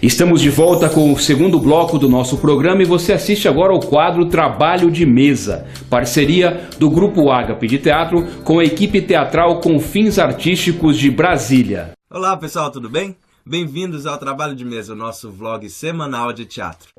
Estamos de volta com o segundo bloco do nosso programa e você assiste agora ao quadro Trabalho de Mesa, parceria do Grupo Ágape de Teatro com a equipe teatral com fins artísticos de Brasília. Olá pessoal, tudo bem? Bem-vindos ao Trabalho de Mesa, o nosso vlog semanal de teatro.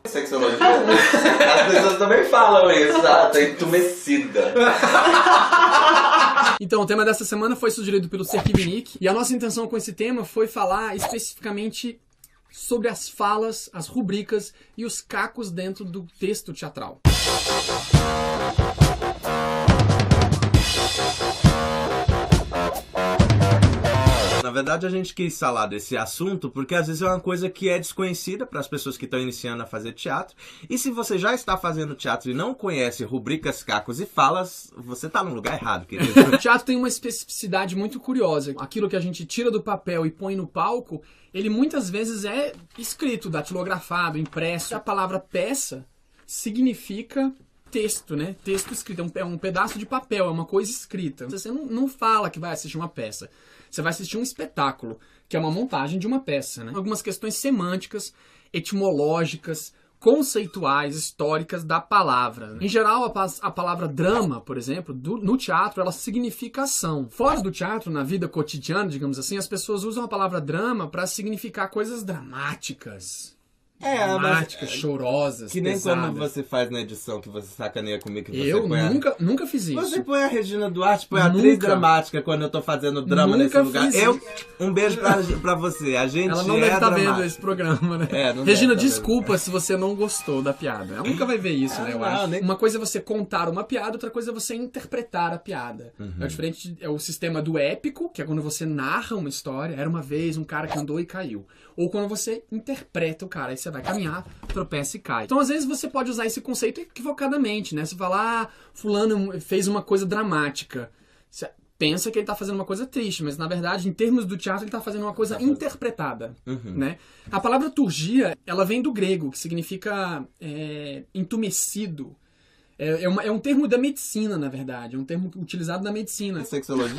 Sexologia? As pessoas também falam isso, tá entumecida. Então, o tema dessa semana foi sugerido pelo Serkivnik e a nossa intenção com esse tema foi falar especificamente sobre as falas, as rubricas e os cacos dentro do texto teatral. Na verdade, a gente quis falar desse assunto porque às vezes é uma coisa que é desconhecida para as pessoas que estão iniciando a fazer teatro. E se você já está fazendo teatro e não conhece rubricas, cacos e falas, você está no lugar errado, querido. O teatro tem uma especificidade muito curiosa. Aquilo que a gente tira do papel e põe no palco, ele muitas vezes é escrito, datilografado, impresso. A palavra peça significa texto, né? Texto escrito, é um pedaço de papel, é uma coisa escrita. Você não fala que vai assistir uma peça. Você vai assistir um espetáculo, que é uma montagem de uma peça, né? Algumas questões semânticas, etimológicas, conceituais, históricas da palavra, né? Em geral, a palavra drama, por exemplo, no teatro, ela significa ação. Fora do teatro, na vida cotidiana, digamos assim, as pessoas usam a palavra drama para significar coisas dramáticas. Dramáticas, chorosas, que nem pesadas. quando você faz na edição, que você sacaneia comigo, que você Eu põe nunca fiz isso. Você põe a Regina Duarte, põe a atriz dramática quando eu tô fazendo drama nesse lugar. Um beijo pra você. A gente Ela não deve estar vendo dramático. Esse programa, né? deve Regina, tá desculpa se você não gostou da piada. Ela nunca vai ver isso, né? Eu acho. Uma coisa é você contar uma piada, outra coisa é você interpretar a piada. É diferente, é o sistema do épico, que é quando você narra uma história. Era uma vez um cara que andou e caiu. Ou quando você interpreta o cara, aí você vai caminhar, tropeça e cai. Então, às vezes, você pode usar esse conceito equivocadamente, né? Você fala, fulano fez uma coisa dramática. Você pensa que ele tá fazendo uma coisa triste, mas, na verdade, em termos do teatro, ele tá fazendo uma coisa interpretada, né? A palavra turgia, ela vem do grego, que significa entumecido. É um termo da medicina, na verdade. É um termo utilizado na medicina. Sexologia?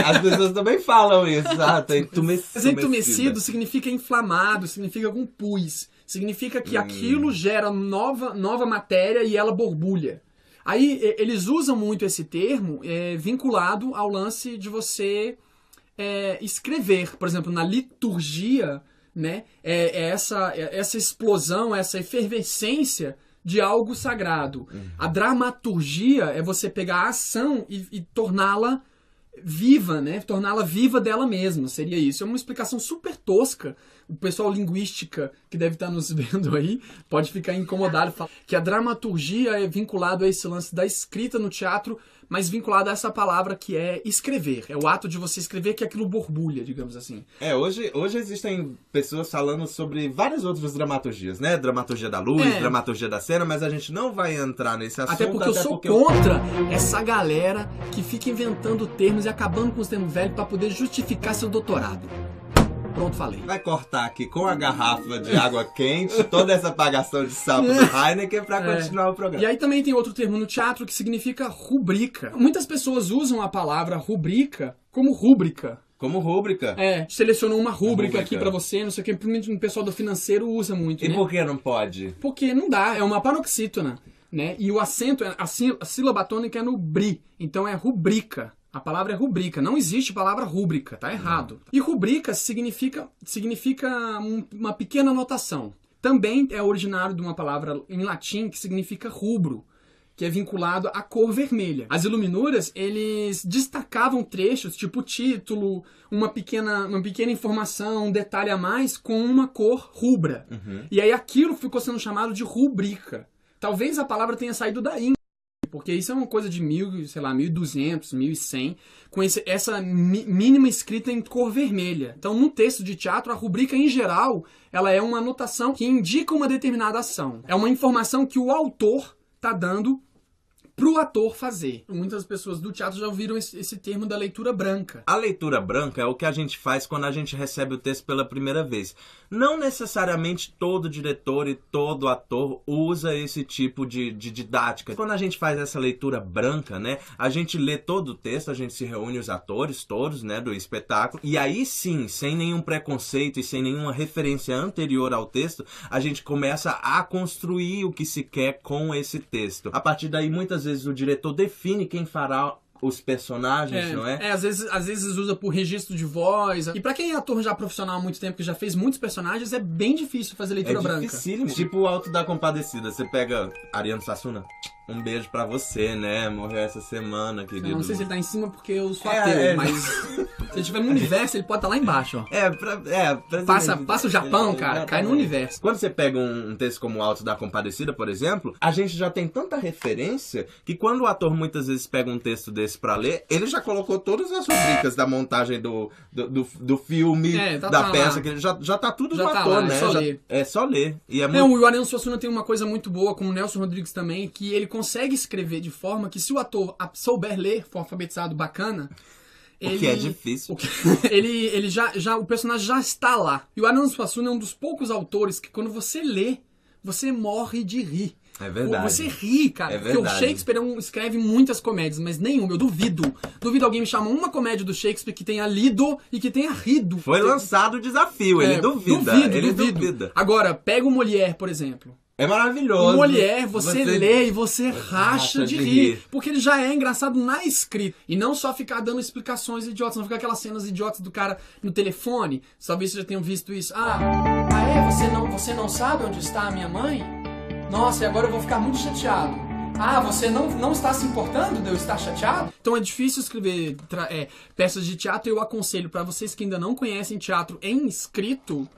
As pessoas também falam isso. Tá entumecido. Mas entumecido significa inflamado, significa com pus. Significa que aquilo gera nova matéria e ela borbulha. Aí eles usam muito esse termo vinculado ao lance de você escrever. Por exemplo, na liturgia, né, essa explosão, essa efervescência de algo sagrado. A dramaturgia é você pegar a ação e torná-la viva, né? Torná-la viva dela mesma, seria isso. É uma explicação super tosca. O pessoal linguística que deve estar nos vendo aí pode ficar incomodado. Que a dramaturgia é vinculado a esse lance da escrita no teatro, mas vinculado a essa palavra que é escrever. É o ato de você escrever que aquilo borbulha, digamos assim. Hoje existem pessoas falando sobre várias outras dramaturgias, né? Dramaturgia da luz, dramaturgia da cena, mas a gente não vai entrar nesse assunto. Até porque eu sou contra essa galera que fica inventando termos e acabando com os termos velhos para poder justificar seu doutorado. Pronto, falei. Vai cortar aqui com a garrafa de água quente toda essa apagação de sapo do Heineken pra continuar o programa. E aí também tem outro termo no teatro que significa rubrica. Muitas pessoas usam a palavra rubrica como rúbrica. Como rúbrica? Selecionou uma rúbrica aqui pra você, não sei o que. Principalmente o pessoal do financeiro usa muito, E né? por que não pode? Porque não dá, é uma paroxítona, né? E o acento, a sílaba tônica é no bri, então é rubrica. A palavra é rubrica, não existe palavra rúbrica, tá errado. E rubrica significa uma pequena anotação. Também é originário de uma palavra em latim que significa rubro, que é vinculado à cor vermelha. As iluminuras, eles destacavam trechos, tipo título, uma pequena informação, um detalhe a mais, com uma cor rubra. E aí aquilo ficou sendo chamado de rubrica. Talvez a palavra tenha saído daí, porque isso é uma coisa de 1200, 1100, com essa mínima escrita em cor vermelha. Então, no texto de teatro, a rubrica, em geral, ela é uma anotação que indica uma determinada ação. É uma informação que o autor está dando pro ator fazer. Muitas pessoas do teatro já ouviram esse termo da leitura branca. A leitura branca é o que a gente faz quando a gente recebe o texto pela primeira vez. Não necessariamente todo diretor e todo ator usa esse tipo de didática. Quando a gente faz essa leitura branca, né, a gente lê todo o texto, a gente se reúne os atores todos, né, do espetáculo, e aí sim, sem nenhum preconceito e sem nenhuma referência anterior ao texto, a gente começa a construir o que se quer com esse texto. A partir daí, muitas vezes o diretor define quem fará os personagens, não é? Às vezes usa por registro de voz. E pra quem é ator já profissional há muito tempo, que já fez muitos personagens, é bem difícil fazer leitura branca. É dificílimo. Tipo o Alto da Compadecida. Você pega Ariano Suassuna, um beijo pra você, né? Morreu essa semana, querido. Eu não sei se ele tá em cima porque eu sou ateu, mas se ele estiver no universo, ele pode estar lá embaixo, ó. Passa o Japão, cara, cai no universo. Quando você pega um texto como o Alto da Compadecida, por exemplo, a gente já tem tanta referência que quando o ator muitas vezes pega um texto desse pra ler, ele já colocou todas as rubricas da montagem do filme, da peça, que já tá tudo no ator, né? É só ler. E o Ariano Suassuna tem uma coisa muito boa, como o Nelson Rodrigues também, que ele consegue escrever de forma que se o ator souber ler, for alfabetizado bacana, o que é difícil. O personagem já está lá. E o Ariano Suassuna é um dos poucos autores que quando você lê, você morre de rir. É verdade. Você ri, cara. Porque o Shakespeare escreve muitas comédias, mas nenhuma. Eu duvido. Duvido alguém me chamar uma comédia do Shakespeare que tenha lido e que tenha rido. Foi lançado o desafio, ele duvida. Ele duvida. Agora, pega o Molière, por exemplo. É maravilhoso. O Molière, você lê e você racha de rir. Porque ele já é engraçado na escrita. E não só ficar dando explicações idiotas, não ficar aquelas cenas idiotas do cara no telefone. Talvez vocês já tenham visto isso. Você não sabe onde está a minha mãe? Nossa, e agora eu vou ficar muito chateado. Você não está se importando de eu estar chateado? Então é difícil escrever peças de teatro. Eu aconselho para vocês que ainda não conhecem teatro em escrito,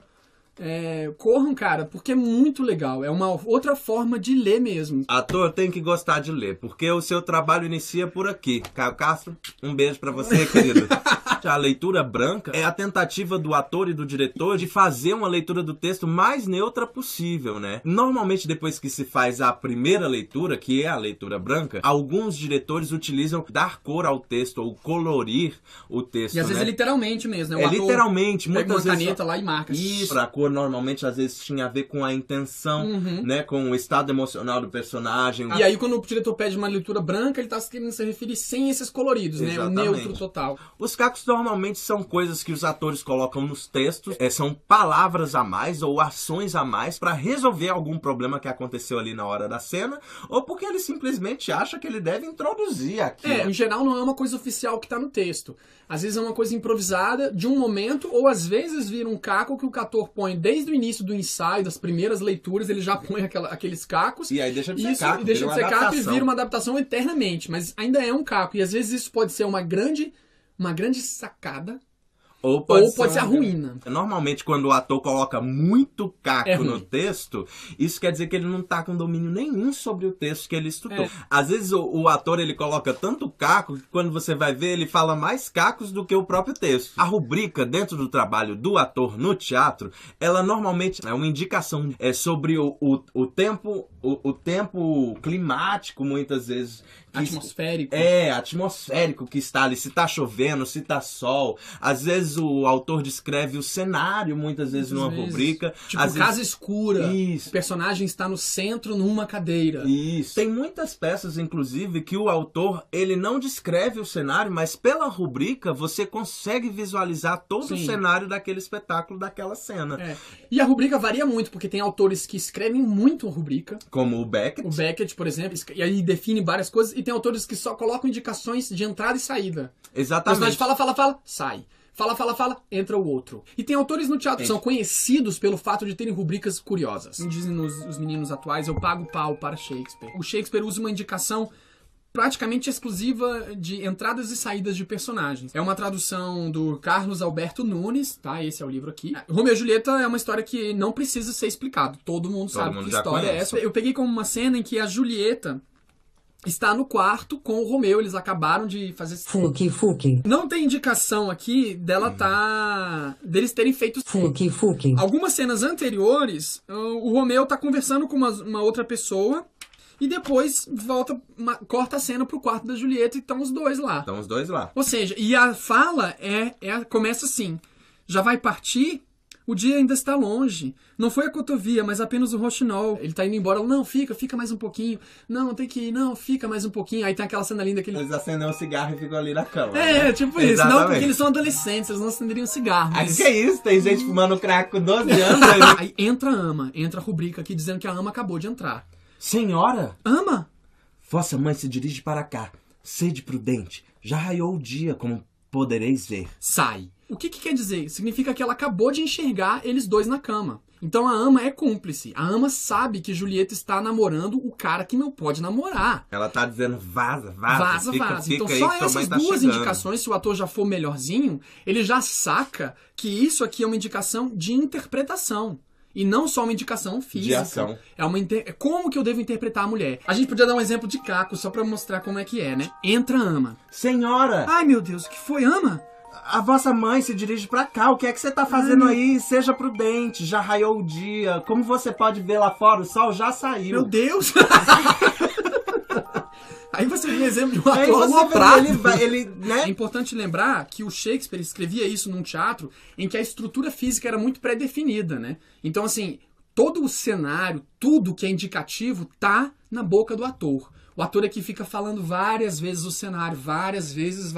corram, cara, porque é muito legal. É uma outra forma de ler mesmo. Ator tem que gostar de ler, porque o seu trabalho inicia por aqui. Caio Castro, um beijo pra você, querido. A leitura branca é a tentativa do ator e do diretor de fazer uma leitura do texto mais neutra possível, né? Normalmente, depois que se faz a primeira leitura, que é a leitura branca, alguns diretores utilizam dar cor ao texto ou colorir o texto, e às vezes é literalmente mesmo, né? O ator literalmente. Pega uma caneta lá e marca. Isso, a cor normalmente às vezes tinha a ver com a intenção, né? Com o estado emocional do personagem. E aí quando o diretor pede uma leitura branca, ele tá querendo se referir sem esses coloridos, exatamente, né? O neutro total. Os cacos normalmente são coisas que os atores colocam nos textos, são palavras a mais ou ações a mais para resolver algum problema que aconteceu ali na hora da cena, ou porque ele simplesmente acha que ele deve introduzir aquilo. Em geral não é uma coisa oficial que tá no texto. Às vezes é uma coisa improvisada de um momento, ou às vezes vira um caco que o ator põe desde o início do ensaio, das primeiras leituras, ele já põe aqueles cacos. E aí deixa de ser caco. E deixa de ser caco e vira uma adaptação eternamente. Mas ainda é um caco. E às vezes isso pode ser uma grande sacada. Ou pode ser a ruína. Normalmente, quando o ator coloca muito caco no texto, isso quer dizer que ele não tá com domínio nenhum sobre o texto que ele estudou. Às vezes, o ator ele coloca tanto caco que quando você vai ver, ele fala mais cacos do que o próprio texto. A rubrica dentro do trabalho do ator no teatro, ela normalmente é uma indicação sobre o tempo climático, muitas vezes. Atmosférico. Atmosférico que está ali, se tá chovendo, se tá sol. Às vezes o autor descreve o cenário, muitas vezes numa rubrica. Tipo, casa escura. Isso. O personagem está no centro, numa cadeira. Isso. Tem muitas peças, inclusive, que o autor, ele não descreve o cenário, mas pela rubrica você consegue visualizar todo o cenário daquele espetáculo, daquela cena. E a rubrica varia muito, porque tem autores que escrevem muito a rubrica. Como o Beckett. O Beckett, por exemplo, e aí define várias coisas. E tem autores que só colocam indicações de entrada e saída. Exatamente. O personagem fala, sai. Fala, entra o outro. E tem autores no teatro que são conhecidos pelo fato de terem rubricas curiosas. Como dizem os meninos atuais, eu pago pau para Shakespeare. O Shakespeare usa uma indicação praticamente exclusiva de entradas e saídas de personagens. É uma tradução do Carlos Alberto Nunes, tá? Esse é o livro aqui. Romeu e Julieta é uma história que não precisa ser explicado. Todo mundo sabe que história é essa. Eu peguei como uma cena em que a Julieta está no quarto com o Romeu, eles acabaram de fazer... Fuki. Não tem indicação aqui deles terem feito... Fuki. Algumas cenas anteriores, o Romeu tá conversando com uma outra pessoa E depois corta a cena pro quarto da Julieta e estão os dois lá. Estão os dois lá. Ou seja, e a fala começa assim: já vai partir? O dia ainda está longe. Não foi a cotovia, mas apenas o roxinol. Ele tá indo embora. Não, fica mais um pouquinho. Não, tem que ir. Não, fica mais um pouquinho. Aí tem aquela cena linda que Eles acendem um cigarro e ficam ali na cama. Tipo isso. Exatamente. Não, porque eles são adolescentes, eles não acenderiam cigarro. Mas... Que é isso? Tem gente fumando crack com 12 anos. Aí entra a Ama, entra a rubrica aqui dizendo que a Ama acabou de entrar. Senhora! Ama! Vossa mãe se dirige para cá. Sede prudente. Já raiou o dia, como podereis ver. Sai. O que quer dizer? Significa que ela acabou de enxergar eles dois na cama. Então a Ama é cúmplice. A Ama sabe que Julieta está namorando o cara que não pode namorar. Ela tá dizendo vaza. Fica, então só essas duas indicações, se o ator já for melhorzinho, ele já saca que isso aqui é uma indicação de interpretação. E não só uma indicação física. De ação. Como que eu devo interpretar a mulher? A gente podia dar um exemplo de Caco, só pra mostrar como é que é, né? Entra a Ama. Senhora! Ai, meu Deus, o que foi, Ama? A vossa mãe se dirige pra cá. O que é que você tá fazendo aí? Seja prudente. Já raiou o dia. Como você pode ver lá fora, o sol já saiu. Meu Deus! Aí você vê um exemplo de um ator aloprado. Né? É importante lembrar que o Shakespeare escrevia isso num teatro em que a estrutura física era muito pré-definida, né? Então, assim, todo o cenário, tudo que é indicativo, tá na boca do ator. O ator aqui fica falando várias vezes o cenário, várias vezes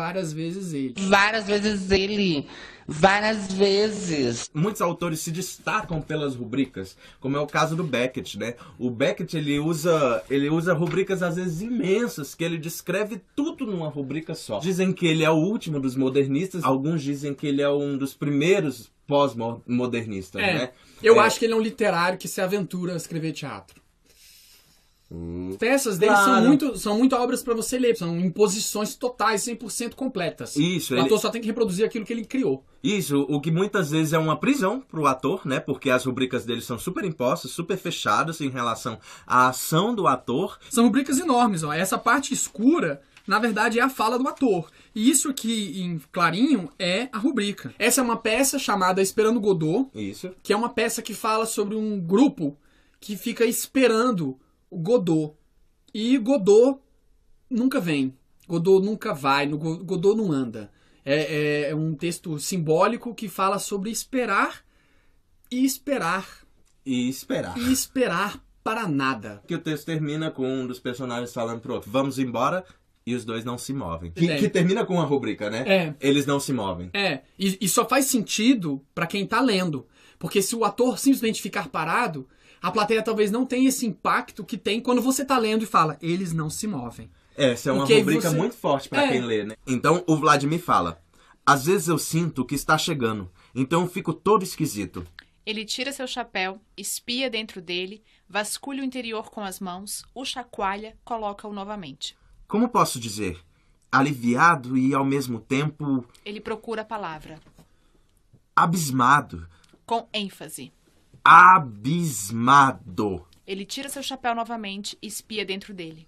ele. Várias vezes ele. Várias vezes. Muitos autores se destacam pelas rubricas, como é o caso do Beckett, né? O Beckett, ele usa rubricas às vezes imensas, que ele descreve tudo numa rubrica só. Dizem que ele é o último dos modernistas, alguns dizem que ele é um dos primeiros pós-modernistas, né? Eu acho que ele é um literário que se aventura a escrever teatro. As peças dele são muito obras pra você ler. São imposições totais, 100% completas. Isso, o ator só tem que reproduzir aquilo que ele criou. Isso, o que muitas vezes é uma prisão pro ator, né? Porque as rubricas dele são super impostas, super fechadas em relação à ação do ator. São rubricas enormes, ó. Essa parte escura, na verdade, é a fala do ator. E isso aqui em clarinho é a rubrica. Essa é uma peça chamada Esperando Godot. Isso. Que é uma peça que fala sobre um grupo que fica esperando o Godot. E Godot nunca vem. Godot nunca vai. Godot não anda. É um texto simbólico que fala sobre esperar e esperar. E esperar. E esperar para nada. Que o texto termina com um dos personagens falando pro outro, vamos embora, e os dois não se movem. Que termina com uma rubrica, né? Eles não se movem. E só faz sentido para quem tá lendo. Porque se o ator simplesmente ficar parado, a plateia talvez não tenha esse impacto que tem quando você tá lendo e fala, eles não se movem. Essa é uma rubrica muito forte pra quem lê, né? Então o Vladimir fala, às vezes eu sinto que está chegando, então eu fico todo esquisito. Ele tira seu chapéu, espia dentro dele, vasculha o interior com as mãos, o chacoalha, coloca-o novamente. Como posso dizer? Aliviado e ao mesmo tempo... Ele procura a palavra. Abismado. Com ênfase. Abismado. Ele tira seu chapéu novamente e espia dentro dele.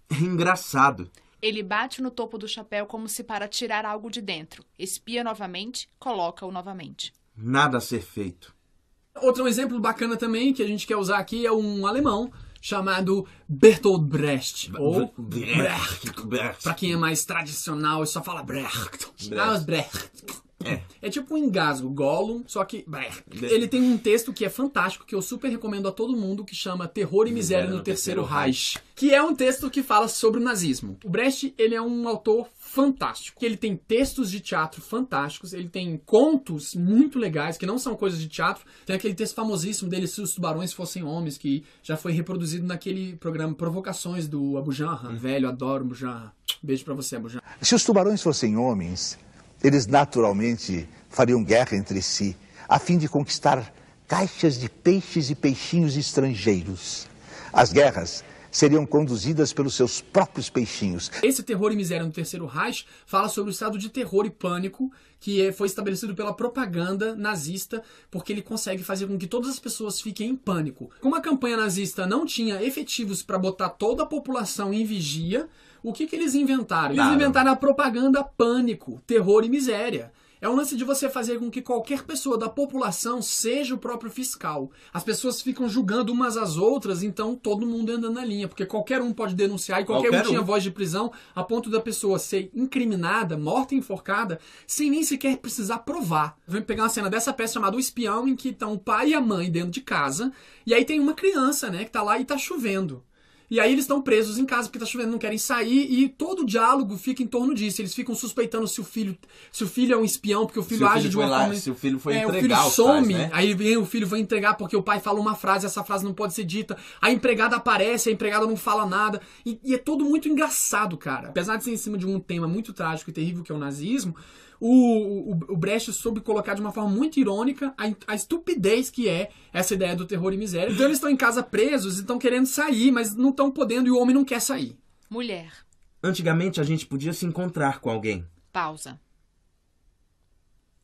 Engraçado. Ele bate no topo do chapéu como se para tirar algo de dentro. Espia novamente, coloca-o novamente. Nada a ser feito. Outro exemplo bacana também que a gente quer usar aqui é um alemão chamado Bertolt Brecht. Ou Brecht. Pra quem é mais tradicional e só fala Brecht. Brecht. É tipo um engasgo, Gollum, só que Brecht. Ele tem um texto que é fantástico, que eu super recomendo a todo mundo, que chama Terror e Miséria no Terceiro Reich, que é um texto que fala sobre o nazismo. O Brecht, ele é um autor fantástico. Ele tem textos de teatro fantásticos, ele tem contos muito legais, que não são coisas de teatro. Tem aquele texto famosíssimo dele, Se os Tubarões Fossem Homens, que já foi reproduzido naquele programa Provocações do Abu Janra. Velho, adoro Abu Janra. Beijo pra você, Abu Janra. Se os tubarões fossem homens, eles naturalmente fariam guerra entre si, a fim de conquistar caixas de peixes e peixinhos estrangeiros. As guerras seriam conduzidas pelos seus próprios peixinhos. Esse Terror e Miséria no Terceiro Reich fala sobre o estado de terror e pânico que foi estabelecido pela propaganda nazista, porque ele consegue fazer com que todas as pessoas fiquem em pânico. Como a campanha nazista não tinha efetivos para botar toda a população em vigia, o que eles inventaram? Eles inventaram a propaganda pânico, terror e miséria. É um lance de você fazer com que qualquer pessoa da população seja o próprio fiscal. As pessoas ficam julgando umas às outras, então todo mundo anda na linha, porque qualquer um pode denunciar e qualquer um tinha voz de prisão, a ponto da pessoa ser incriminada, morta e enforcada, sem nem sequer precisar provar. Vem pegar uma cena dessa peça chamada O Espião, em que estão o pai e a mãe dentro de casa, e aí tem uma criança, né, que tá lá e tá chovendo. E aí eles estão presos em casa porque tá chovendo, não querem sair, e todo o diálogo fica em torno disso. Eles ficam suspeitando se o filho é um espião, porque o filho age de uma forma... Se o filho foi entregar o filho os some, pais, né? aí vem o filho vai entregar porque o pai fala uma frase, essa frase não pode ser dita. A empregada aparece, a empregada não fala nada. E é tudo muito engraçado, cara. Apesar de ser em cima de um tema muito trágico e terrível que é o nazismo, o Brecht soube colocar de uma forma muito irônica a estupidez que é essa ideia do terror e miséria. Então eles estão em casa presos e estão querendo sair, mas não estão podendo e o homem não quer sair. Mulher. Antigamente a gente podia se encontrar com alguém. Pausa.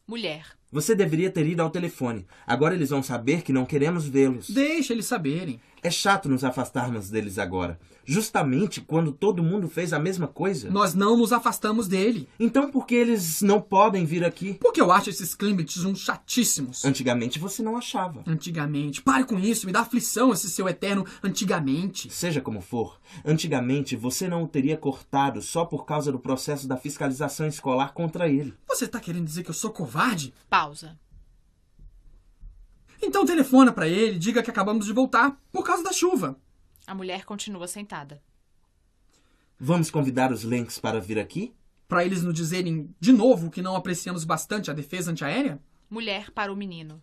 Mulher. Você deveria ter ido ao telefone. Agora eles vão saber que não queremos vê-los. Deixa eles saberem. É chato nos afastarmos deles agora. Justamente quando todo mundo fez a mesma coisa. Nós não nos afastamos dele. Então por que eles não podem vir aqui? Porque eu acho esses Klimbits uns chatíssimos. Antigamente você não achava. Antigamente. Pare com isso, me dá aflição esse seu eterno antigamente. Seja como for, antigamente você não o teria cortado só por causa do processo da fiscalização escolar contra ele. Você tá querendo dizer que eu sou covarde? Pausa. Então telefona pra ele, diga que acabamos de voltar por causa da chuva. A mulher continua sentada. Vamos convidar os Lenks para vir aqui? Pra eles nos dizerem de novo que não apreciamos bastante a defesa antiaérea? Mulher para o menino.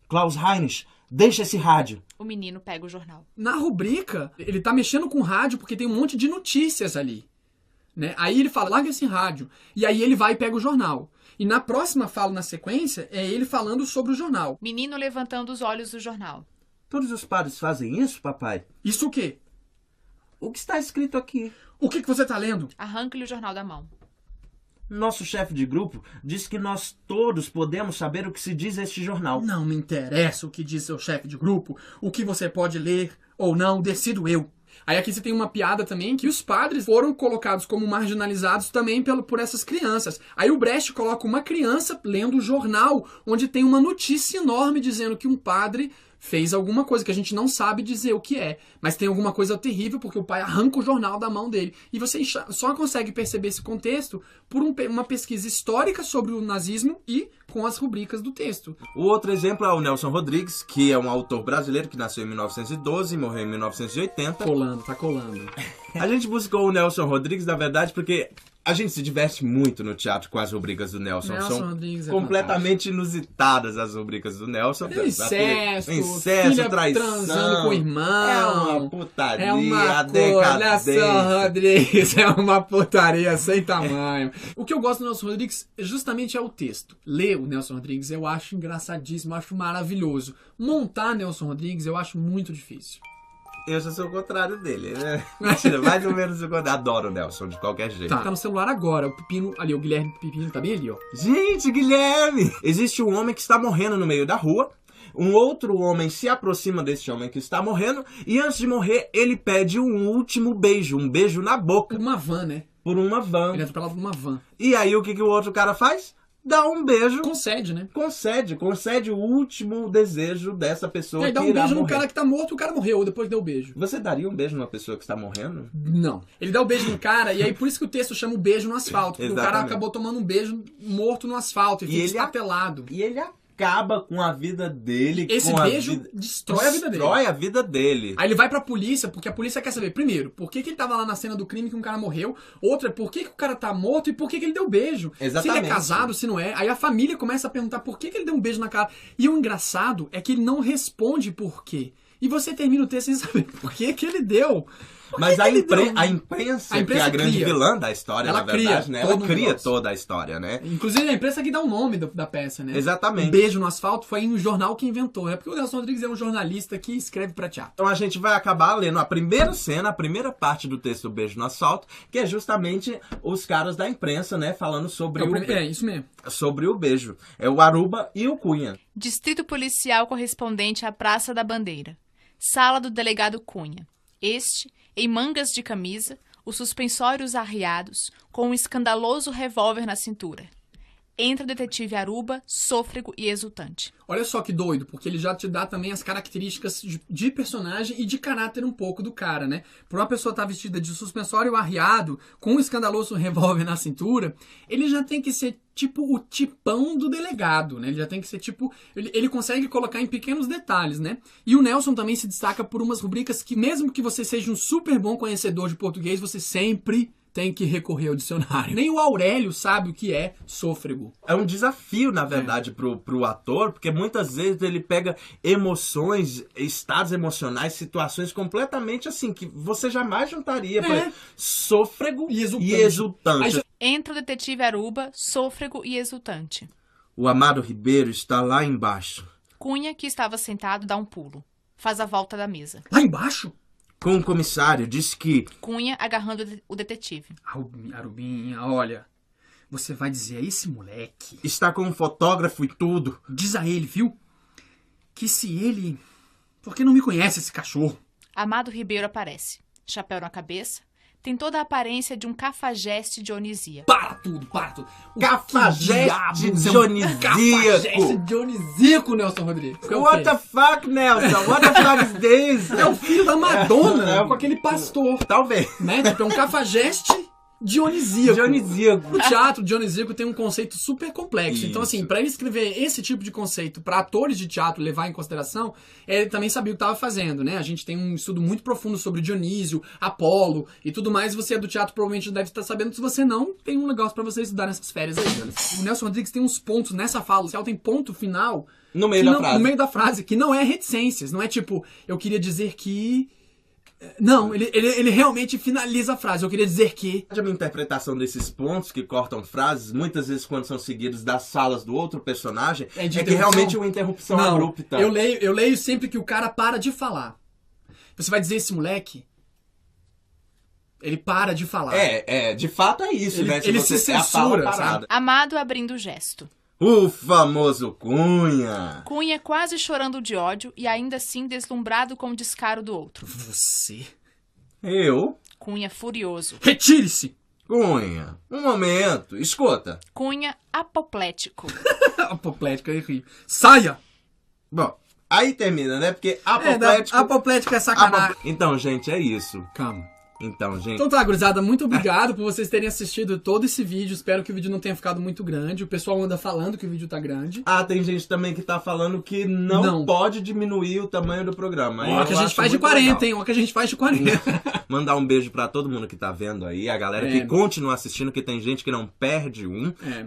Klaus Heinrich, deixa esse rádio. O menino pega o jornal. Na rubrica, ele tá mexendo com o rádio porque tem um monte de notícias ali. Né? Aí ele fala, larga esse rádio. E aí ele vai e pega o jornal. E na próxima fala, na sequência, é ele falando sobre o jornal. Menino levantando os olhos do jornal. Todos os padres fazem isso, papai? Isso o quê? O que está escrito aqui? O que você tá lendo? Arranca-lhe o jornal da mão. Nosso chefe de grupo diz que nós todos podemos saber o que se diz este jornal. Não me interessa o que diz seu chefe de grupo. O que você pode ler ou não, decido eu. Aí aqui você tem uma piada também que os padres foram colocados como marginalizados também por essas crianças. Aí o Brecht coloca uma criança lendo o jornal, onde tem uma notícia enorme dizendo que um padre fez alguma coisa que a gente não sabe dizer o que é. Mas tem alguma coisa terrível porque o pai arranca o jornal da mão dele. E você só consegue perceber esse contexto por uma pesquisa histórica sobre o nazismo e com as rubricas do texto. O outro exemplo é o Nelson Rodrigues, que é um autor brasileiro que nasceu em 1912 e morreu em 1980. Tá colando. A gente buscou o Nelson Rodrigues, na verdade, porque a gente se diverte muito no teatro com as rubricas do Nelson. Nelson Rodrigues é completamente inusitadas as rubricas do Nelson. Incesto, traição, transando com o irmão. É uma putaria, é uma decadência. Nelson Rodrigues é uma putaria sem tamanho. O que eu gosto do Nelson Rodrigues justamente é o texto. Ler o Nelson Rodrigues eu acho engraçadíssimo, eu acho maravilhoso. Montar Nelson Rodrigues eu acho muito difícil. Eu já sou o contrário dele, né? Mentira, mais ou menos o contrário. Adoro o Nelson, de qualquer jeito. Tá no celular agora, o Pepino, ali, o Guilherme Pepino tá bem ali, ó. Gente, Guilherme! Existe um homem que está morrendo no meio da rua. Um outro homem se aproxima desse homem que está morrendo. E antes de morrer, ele pede um último beijo. Um beijo na boca. Por uma van, né? Por uma van. Ele é atropelado por uma van. E aí, o que o outro cara faz? Dá um beijo. Concede, né? Concede o último desejo dessa pessoa que irá morrer. Ele dá um beijo no cara que tá morto, o cara morreu, depois deu o beijo. Você daria um beijo numa pessoa que está morrendo? Não. Ele dá o beijo no cara, e aí por isso que o texto chama o beijo no asfalto. Porque Exatamente. o cara acabou tomando um beijo morto no asfalto e fica estatelado. E ele acaba com a vida dele. Esse beijo destrói a vida dele. Destrói a vida dele. Aí ele vai pra polícia, porque a polícia quer saber, primeiro, por que ele tava lá na cena do crime que um cara morreu. Outra, por que o cara tá morto e por que ele deu beijo. Exatamente. Se ele é casado, se não é. Aí a família começa a perguntar por que ele deu um beijo na cara. E o engraçado é que ele não responde por quê. E você termina o texto sem saber por que ele deu. Mas a imprensa, que é a grande vilã da história, ela na verdade, cria, né? Ela cria toda a história, né? Inclusive a imprensa que dá o nome da peça, né? Exatamente. Um beijo no asfalto foi um jornal que inventou, né? Porque o Nelson Rodrigues é um jornalista que escreve pra teatro. Então a gente vai acabar lendo a primeira cena, a primeira parte do texto Beijo no Asfalto, que é justamente os caras da imprensa, né? Falando sobre isso mesmo. Sobre o beijo. É o Aruba e o Cunha. Distrito Policial correspondente à Praça da Bandeira. Sala do delegado Cunha. Este, em mangas de camisa, os suspensórios arriados, com um escandaloso revólver na cintura. Entra o detetive Aruba, sôfrego e exultante. Olha só que doido, porque ele já te dá também as características de personagem e de caráter um pouco do cara, né? Por uma pessoa estar vestida de suspensório arriado, com um escandaloso revólver na cintura, ele já tem que ser tipo o tipão do delegado, né? Ele já tem que ser tipo... Ele consegue colocar em pequenos detalhes, né? E o Nelson também se destaca por umas rubricas que, mesmo que você seja um super bom conhecedor de português, você sempre tem que recorrer ao dicionário. Nem o Aurélio sabe o que é sôfrego. É um desafio, na verdade, pro ator, porque muitas vezes ele pega emoções, estados emocionais, situações completamente assim, que você jamais juntaria. Por exemplo, sôfrego e exultante. Entra o detetive Aruba, sôfrego e exultante. O Amado Ribeiro está lá embaixo. Cunha, que estava sentado, dá um pulo. Faz a volta da mesa. Lá embaixo? Com o comissário, disse que... Cunha agarrando o detetive. Arubinha, olha, você vai dizer a esse moleque... Está com um fotógrafo e tudo. Diz a ele, viu? Que se ele... Porque não me conhece esse cachorro. Amado Ribeiro aparece. Chapéu na cabeça. Tem toda a aparência de um cafajeste dionisíaco. Para tudo, para tudo. Cafajeste dionisíaco. Cafajeste dionisíaco, Nelson Rodrigues. What the fuck, Nelson? What the fuck is this? É o filho da Madonna, com aquele pastor. Talvez. Né? Tipo, é um cafajeste dionisíaco. O teatro dionisíaco tem um conceito super complexo. Isso. Então, assim, pra ele escrever esse tipo de conceito pra atores de teatro levar em consideração, ele também sabia o que estava fazendo, né? A gente tem um estudo muito profundo sobre Dionísio, Apolo e tudo mais. Você é do teatro, provavelmente deve estar sabendo. Se você não, tem um negócio pra você estudar nessas férias aí. O Nelson Rodrigues tem uns pontos nessa fala. O tem ponto final no meio da frase, que não é reticências. Não é tipo, eu queria dizer que... Não, ele realmente finaliza a frase. Eu queria dizer que... A minha interpretação desses pontos que cortam frases, muitas vezes quando são seguidos das falas do outro personagem, é que realmente é uma interrupção abrupta. Eu leio sempre que o cara para de falar. Você vai dizer esse moleque... Ele para de falar. De fato é isso, né? Ele se censura, sabe? Amado abrindo o gesto. O famoso Cunha. Cunha quase chorando de ódio e ainda assim deslumbrado com o descaro do outro. Você? Eu? Cunha furioso. Retire-se! Cunha, um momento, escuta. Cunha apoplético. Apoplético, eu ri. Saia! Bom, aí termina, né? Porque apoplético... Apoplético é sacanagem. Então, gente, é isso. Calma. Então, gente... Então tá, gurizada, muito obrigado por vocês terem assistido todo esse vídeo. Espero que o vídeo não tenha ficado muito grande. O pessoal anda falando que o vídeo tá grande. Ah, tem gente também que tá falando que não pode diminuir o tamanho do programa. Ó, que a gente faz de 40, legal. Hein? Ó, que a gente faz de 40. Mandar um beijo pra todo mundo que tá vendo aí, a galera que continua assistindo, que tem gente que não perde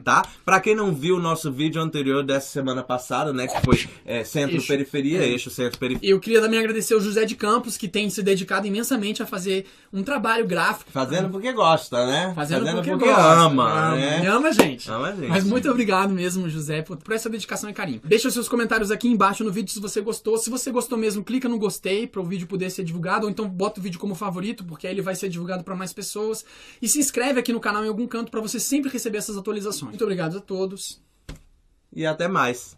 tá? Pra quem não viu o nosso vídeo anterior dessa semana passada, né, que foi centro-periferia, eixo centro-periferia. Eu queria também agradecer o José de Campos, que tem se dedicado imensamente a fazer um trabalho gráfico. Fazendo porque gosta, né? Fazendo porque gosta. Ama, né? Ama, gente. Ama, gente. Mas muito obrigado mesmo, José, por essa dedicação e carinho. Deixa os seus comentários aqui embaixo no vídeo se você gostou. Se você gostou mesmo, clica no gostei para o vídeo poder ser divulgado, ou então bota o vídeo como favorito, porque aí ele vai ser divulgado para mais pessoas. E se inscreve aqui no canal em algum canto para você sempre receber essas atualizações. Muito obrigado a todos. E até mais.